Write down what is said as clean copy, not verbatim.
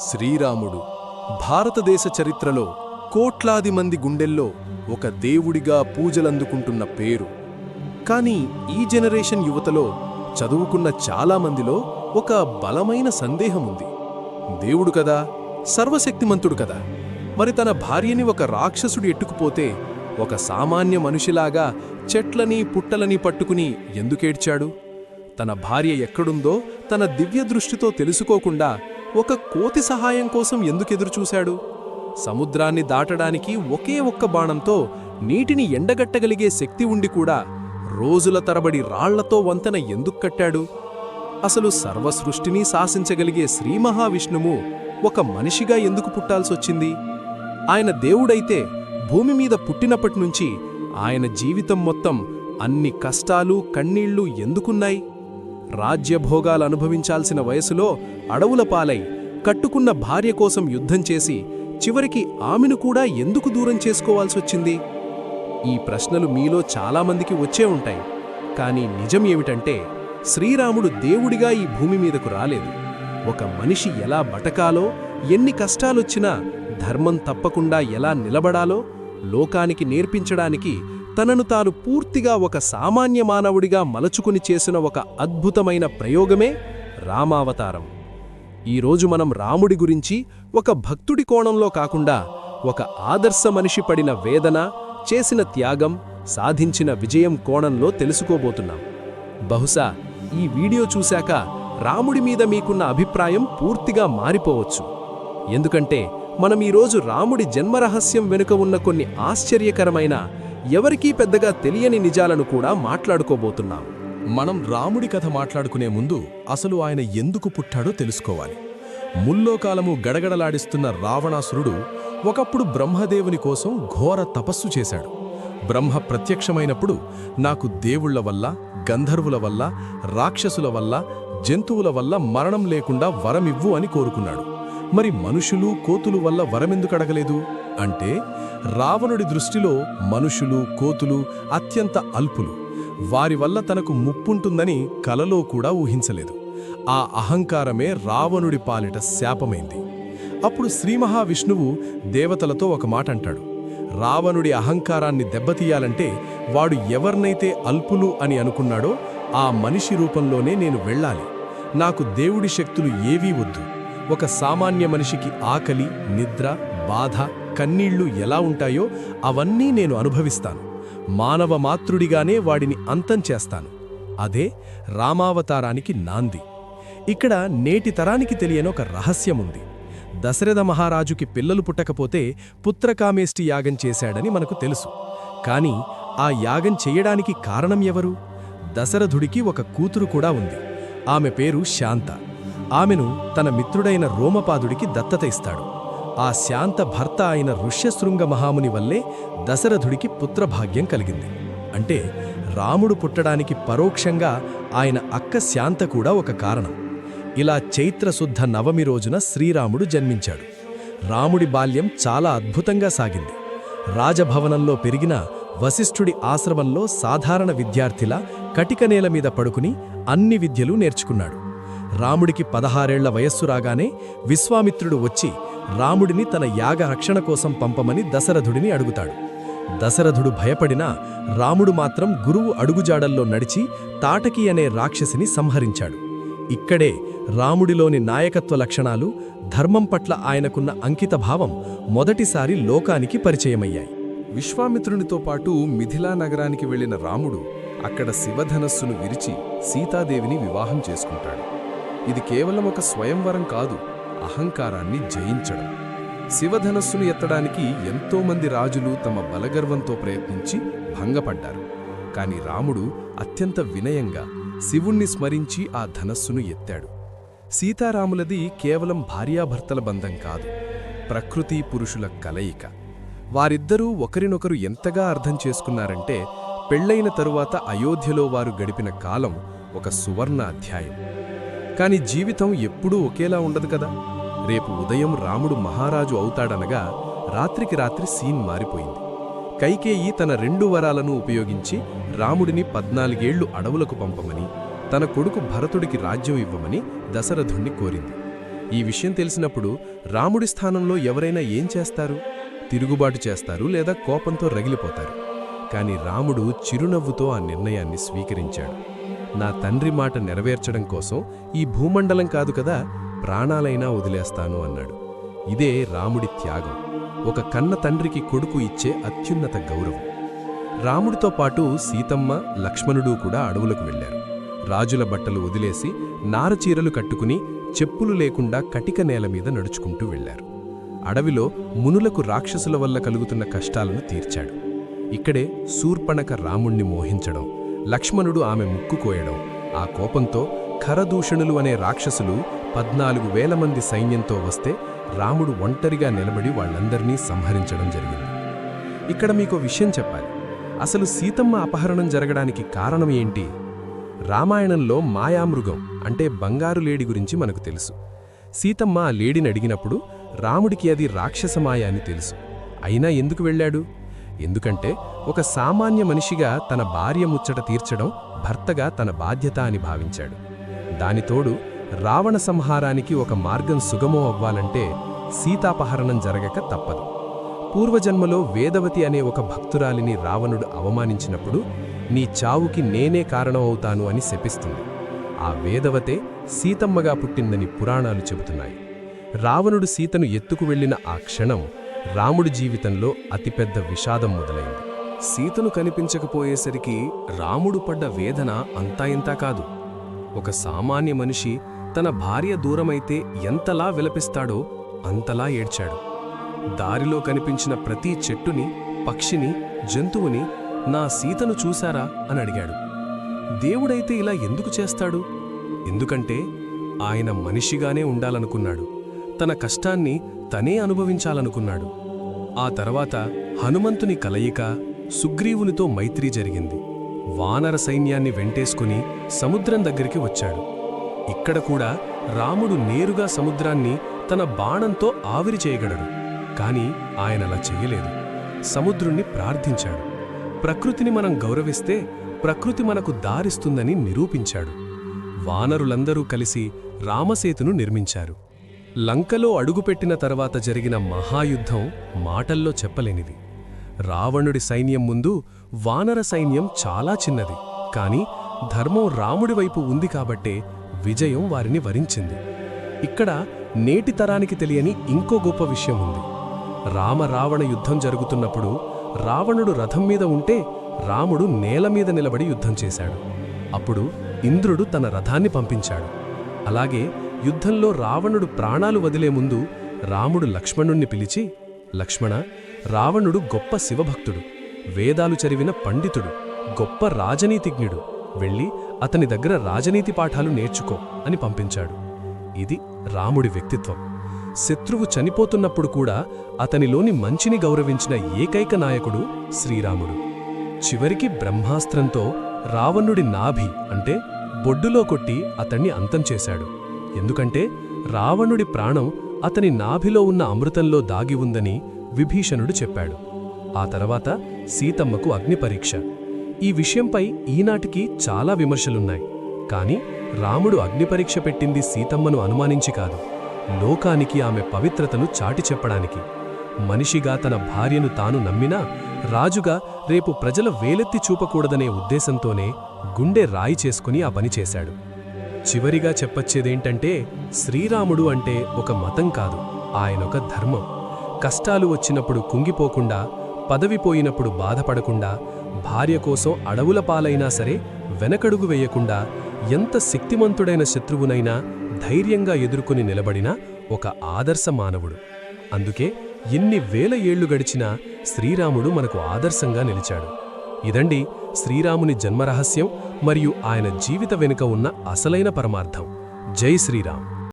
శ్రీరాముడు భారతదేశ చరిత్రలో కోట్లాది మంది గుండెల్లో ఒక దేవుడిగా పూజలందుకుంటున్న పేరు. కానీ ఈ జనరేషన్ యువతలో చదువుకున్న చాలామందిలో ఒక బలమైన సందేహముంది. దేవుడు కదా, సర్వశక్తిమంతుడు కదా, మరి తన భార్యని ఒక రాక్షసుడు ఎట్టుకుపోతే ఒక సామాన్య మనిషిలాగా చెట్లని పుట్టలని పట్టుకుని ఎందుకేడ్చాడు? తన భార్య ఎక్కడుందో తన దివ్య దృష్టితో తెలుసుకోకుండా ఒక కోతి సహాయం కోసం ఎందుకెదురుచూశాడు? సముద్రాన్ని దాటడానికి ఒకే ఒక్క బాణంతో నీటిని ఎండగట్టగలిగే శక్తి ఉండి కూడా రోజుల తరబడి రాళ్లతో వంతెన ఎందుకు కట్టాడు? అసలు సర్వసృష్టిని శాసించగలిగే శ్రీ మహావిష్ణువు ఒక మనిషిగా ఎందుకు పుట్టాల్సొచ్చింది? ఆయన దేవుడైతే భూమి మీద పుట్టినప్పటినుంచి ఆయన జీవితం మొత్తం అన్ని కష్టాలు కన్నీళ్లు ఎందుకున్నాయి? రాజ్యభోగాలు అనుభవించాల్సిన వయసులో అడవుల పాలై కట్టుకున్న భార్య కోసం యుద్ధం చేసి చివరికి ఆమెను కూడా ఎందుకు దూరం చేసుకోవాల్సొచ్చింది? ఈ ప్రశ్నలు మీలో చాలామందికి వచ్చే ఉంటాయి. కానీ నిజం ఏమిటంటే శ్రీరాముడు దేవుడిగా ఈ భూమి మీదకు రాలేదు. ఒక మనిషి ఎలా బతకాలో, ఎన్ని కష్టాలొచ్చినా ధర్మం తప్పకుండా ఎలా నిలబడాలో లోకానికి నేర్పించడానికి తనను తాను పూర్తిగా ఒక సామాన్య మానవుడిగా మలచుకుని చేసిన ఒక అద్భుతమైన ప్రయోగమే రామావతారం. ఈరోజు మనం రాముడి గురించి ఒక భక్తుడి కోణంలో కాకుండా ఒక ఆదర్శ మనిషి పడిన వేదన, చేసిన త్యాగం, సాధించిన విజయం కోణంలో తెలుసుకోబోతున్నాం. బహుశా ఈ వీడియో చూశాక రాముడి మీద మీకున్న అభిప్రాయం పూర్తిగా మారిపోవచ్చు. ఎందుకంటే మనం ఈరోజు రాముడి జన్మరహస్యం వెనుక ఉన్న కొన్ని ఆశ్చర్యకరమైన, ఎవరికీ పెద్దగా తెలియని నిజాలను కూడా మాట్లాడుకోబోతున్నాం. మనం రాముడి కథ మాట్లాడుకునే ముందు అసలు ఆయన ఎందుకు పుట్టాడో తెలుసుకోవాలి. ముల్లోకాలము గడగడలాడిస్తున్న రావణాసురుడు ఒకప్పుడు బ్రహ్మదేవుని కోసం ఘోర తపస్సు చేశాడు. బ్రహ్మ ప్రత్యక్షమైనప్పుడు నాకు దేవుళ్ల వల్ల, గంధర్వుల వల్ల, రాక్షసుల వల్ల, జంతువుల వల్ల మరణం లేకుండా వరమివ్వు అని కోరుకున్నాడు. మరి మనుషులు, కోతులు వల్ల వరమెందుకు అడగలేదు? అంటే రావణుడి దృష్టిలో మనుషులు, కోతులు అత్యంత అల్పులు. వారి వల్ల తనకు ముప్పుంటుందని కలలో కూడా ఊహించలేదు. ఆ అహంకారమే రావణుడి పాలిట శాపమైంది. అప్పుడు శ్రీ మహావిష్ణువు దేవతలతో ఒక మాట అంటాడు. రావణుడి అహంకారాన్ని దెబ్బతీయాలంటే వాడు ఎవర్నైతే అల్పులు అని అనుకున్నాడో ఆ మనిషి రూపంలోనే నేను వెళ్ళాలి. నాకు దేవుడి శక్తులు ఏవీ వద్దు. ఒక సామాన్య మనిషికి ఆకలి, నిద్ర, బాధ, కన్నీళ్లు ఎలా ఉంటాయో అవన్నీ నేను అనుభవిస్తాను. మానవ మాతృడిగానే వాడిని అంతం చేస్తాను. అదే రామావతారానికి నాంది. ఇక్కడ నేటి తరానికి తెలియని ఒక రహస్యముంది. దశరథ మహారాజుకి పిల్లలు పుట్టకపోతే పుత్రకామేష్టి యాగం చేశాడని మనకు తెలుసు. కాని ఆ యాగం చెయ్యడానికి కారణం ఎవరు? దశరథుడికి ఒక కూతురు కూడా ఉంది. ఆమె పేరు శాంత. ఆమెను తన మిత్రుడైన రోమపాదుడికి దత్తత ఇస్తాడు. ఆ శాంత భర్త అయిన ఋష్యశృంగ మహాముని వల్లే దశరథుడికి పుత్రభాగ్యం కలిగింది. అంటే రాముడు పుట్టడానికి పరోక్షంగా ఆయన అక్క శాంత కూడా ఒక కారణం. ఇలా చైత్రశుద్ధ నవమి రోజున శ్రీరాముడు జన్మించాడు. రాముడి బాల్యం చాలా అద్భుతంగా సాగింది. రాజభవనంలో పెరిగిన వశిష్ఠుడి ఆశ్రమంలో సాధారణ విద్యార్థిలా కటికనేల మీద పడుకుని అన్ని విద్యలు నేర్చుకున్నాడు. రాముడికి 16 ఏళ్ల వయస్సు రాగానే విశ్వామిత్రుడు వచ్చి రాముడిని తన యాగ రక్షణ కోసం పంపమని దశరథుడిని అడుగుతాడు. దశరథుడు భయపడినా రాముడు మాత్రం గురువు అడుగుజాడల్లో నడిచి తాటకి అనే రాక్షసిని సంహరించాడు. ఇక్కడే రాముడిలోని నాయకత్వ లక్షణాలు, ధర్మం పట్ల ఆయనకున్న అంకితభావం మొదటిసారి లోకానికి పరిచయమయ్యాయి. విశ్వామిత్రునితో పాటు మిథిలా నగరానికి వెళ్లిన రాముడు అక్కడ శివధనస్సును విరిచి సీతాదేవిని వివాహం చేసుకుంటాడు. ఇది కేవలం ఒక స్వయంవరం కాదు, అహంకారాన్ని జయించడం. శివధనస్సును ఎత్తడానికి ఎంతోమంది రాజులు తమ బలగర్వంతో ప్రయత్నించి భంగపడ్డారు. కాని రాముడు అత్యంత వినయంగా శివుణ్ణి స్మరించి ఆ ధనస్సును ఎత్తాడు. సీతారాములది కేవలం భార్యాభర్తల బంధం కాదు, ప్రకృతి పురుషుల కలయిక. వారిద్దరూ ఒకరినొకరు ఎంతగా అర్థం చేసుకున్నారంటే పెళ్లైన తరువాత అయోధ్యలో వారు గడిపిన కాలం ఒక సువర్ణ అధ్యాయం. కాని జీవితం ఎప్పుడూ ఒకేలా ఉండదు కదా. రేపు ఉదయం రాముడు మహారాజు అవుతాడనగా రాత్రికి రాత్రి సీన్ మారిపోయింది. కైకేయి తన 2 వరాలను ఉపయోగించి రాముడిని 14 ఏళ్లు అడవులకు పంపమని, తన కొడుకు భరతుడికి రాజ్యం ఇవ్వమని దశరథుణ్ణి కోరింది. ఈ విషయం తెలిసినప్పుడు రాముడి స్థానంలో ఎవరైనా ఏం చేస్తారు? తిరుగుబాటు చేస్తారు లేదా కోపంతో రగిలిపోతారు. కాని రాముడు చిరునవ్వుతో ఆ నిర్ణయాన్ని స్వీకరించాడు. నా తండ్రి మాట నెరవేర్చడం కోసం ఈ భూమండలం కాదు కదా, ప్రాణాలైనా వదిలేస్తాను అన్నాడు. ఇదే రాముడి త్యాగం, ఒక కన్న తండ్రికి కొడుకు ఇచ్చే అత్యున్నత గౌరవం. రాముడితో పాటు సీతమ్మ, లక్ష్మణుడు కూడా అడవులకు వెళ్లారు. రాజుల బట్టలు వదిలేసి నారచీరలు కట్టుకుని చెప్పులు లేకుండా కటిక నేల మీద నడుచుకుంటూ వెళ్లారు. అడవిలో మునులకు రాక్షసుల వల్ల కలుగుతున్న కష్టాలను తీర్చాడు. ఇక్కడే శూర్పణఖ రాముణ్ణి మోహించడం, లక్ష్మణుడు ఆమె ముక్కు కోయడం, ఆ కోపంతో ఖరదూషణులు అనే రాక్షసులు 14,000 మంది సైన్యంతో వస్తే రాముడు ఒంటరిగా నిలబడి వాళ్ళందర్నీ సంహరించడం జరిగింది. ఇక్కడ మీకో విషయం చెప్పాలి. అసలు సీతమ్మ అపహరణం జరగడానికి కారణం ఏంటి? రామాయణంలో మాయామృగం అంటే బంగారు లేడి గురించి మనకు తెలుసు. సీతమ్మ ఆ లేడిని అడిగినప్పుడు రాముడికి అది రాక్షసమాయ అని తెలుసు. అయినా ఎందుకు వెళ్ళాడు? ఎందుకంటే ఒక సామాన్య మనిషిగా తన భార్య ముచ్చట తీర్చడం భర్తగా తన బాధ్యత అని భావించాడు. దానితోడు రావణ సంహారానికి ఒక మార్గం సుగమం అవ్వాలంటే సీతాపహరణం జరగక తప్పదు. పూర్వజన్మలో వేదవతి అనే ఒక భక్తురాలిని రావణుడు అవమానించినప్పుడు నీ చావుకి నేనే కారణమవుతాను అని శపిస్తుంది. ఆ వేదవతే సీతమ్మగా పుట్టిందని పురాణాలు చెబుతున్నాయి. రావణుడు సీతను ఎత్తుకు వెళ్లిన ఆ క్షణం రాముడి జీవితంలో అతిపెద్ద విషాదం మొదలైంది. సీతను కనిపించకపోయేసరికి రాముడు పడ్డ వేదన అంతా ఇంతా కాదు. ఒక సామాన్య మనిషి తన భార్య దూరమైతే ఎంతలా విలపిస్తాడో అంతలా ఏడ్చాడు. దారిలో కనిపించిన ప్రతి చెట్టుని, పక్షిని, జంతువుని నా సీతను చూశారా అని అడిగాడు. దేవుడైతే ఇలా ఎందుకు చేస్తాడు? ఎందుకంటే ఆయన మనిషిగానే ఉండాలనుకున్నాడు. తన కష్టాన్ని తనే అనుభవించాలనుకున్నాడు. ఆ తర్వాత హనుమంతుని కలయిక, సుగ్రీవునితో మైత్రి జరిగింది. వానర సైన్యాన్ని వెంటేసుకుని సముద్రం దగ్గరికి వచ్చాడు. ఇక్కడ కూడా రాముడు నేరుగా సముద్రాన్ని తన బాణంతో ఆవిరి చేయగలడు. కాని ఆయనలా చెయ్యలేదు. సముద్రుణ్ణి ప్రార్థించాడు. ప్రకృతిని మనం గౌరవిస్తే ప్రకృతి మనకు దారిస్తుందని నిరూపించాడు. వానరులందరూ కలిసి రామసేతును నిర్మించారు. లంకలో అడుగుపెట్టిన తర్వాత జరిగిన మహాయుద్ధం మాటల్లో చెప్పలేనిది. రావణుడి సైన్యం ముందు వానర సైన్యం చాలా చిన్నది. కాని ధర్మం రాముడి వైపు ఉంది కాబట్టే విజయం వారిని వరించింది. ఇక్కడ నేటి తరానికి తెలియని ఇంకో గొప్ప విషయం ఉంది. రామ-రావణ యుద్ధం జరుగుతున్నప్పుడు రావణుడు రథం మీద ఉంటే రాముడు నేలమీద నిలబడి యుద్ధం చేశాడు. అప్పుడు ఇంద్రుడు తన రథాన్ని పంపించాడు. అలాగే యుద్ధంలో రావణుడు ప్రాణాలు వదిలే ముందు రాముడు లక్ష్మణుణ్ణి పిలిచి, లక్ష్మణ, రావణుడు గొప్ప శివభక్తుడు, వేదాలు చదివిన పండితుడు, గొప్ప రాజనీతిజ్ఞుడు, వెళ్ళి అతని దగ్గర రాజనీతి పాఠాలు నేర్చుకో అని పంపించాడు. ఇది రాముడి వ్యక్తిత్వం. శత్రువు చనిపోతున్నప్పుడు కూడా అతనిలోని మంచిని గౌరవించిన ఏకైక నాయకుడు శ్రీరాముడు. చివరికి బ్రహ్మాస్త్రంతో రావణుడి నాభి అంటే బొడ్డులో కొట్టి అతణ్ణి అంతం చేశాడు. ఎందుకంటే రావణుడి ప్రాణం అతని నాభిలో ఉన్న అమృతంలో దాగి ఉందని విభీషణుడు చెప్పాడు. ఆ తర్వాత సీతమ్మకు అగ్నిపరీక్ష. ఈ విషయంపై ఈనాటికి చాలా విమర్శలున్నాయి. కాని రాముడు అగ్నిపరీక్ష పెట్టింది సీతమ్మను అనుమానించి కాదు, లోకానికి ఆమె పవిత్రతను చాటి చెప్పడానికి. మనిషిగా తన భార్యను తాను నమ్మినా రాజుగా రేపు ప్రజల వేలెత్తి చూపకూడదనే ఉద్దేశంతోనే గుండె రాయి చేసుకుని ఆ పని చేశాడు. చివరిగా చెప్పొచ్చేదేంటంటే శ్రీరాముడు అంటే ఒక మతం కాదు, ఆయనొక ధర్మం. కష్టాలు వచ్చినప్పుడు కుంగిపోకుండా, పదవి పోయినప్పుడు బాధపడకుండా, భార్య కోసం అడవుల పాలైనా సరే వెనకడుగు వేయకుండా, ఎంత శక్తిమంతుడైన శత్రువునైనా ధైర్యంగా ఎదుర్కొని నిలబడిన ఒక ఆదర్శ మానవుడు. అందుకే ఎన్ని వేల ఏళ్లు గడిచినా శ్రీరాముడు మనకు ఆదర్శంగా నిలిచాడు. ఇదండి శ్రీరాముని జన్మరహస్యం మరియు ఆయన జీవిత వెనుక ఉన్న అసలైన పరమార్థం. జై శ్రీరామ్.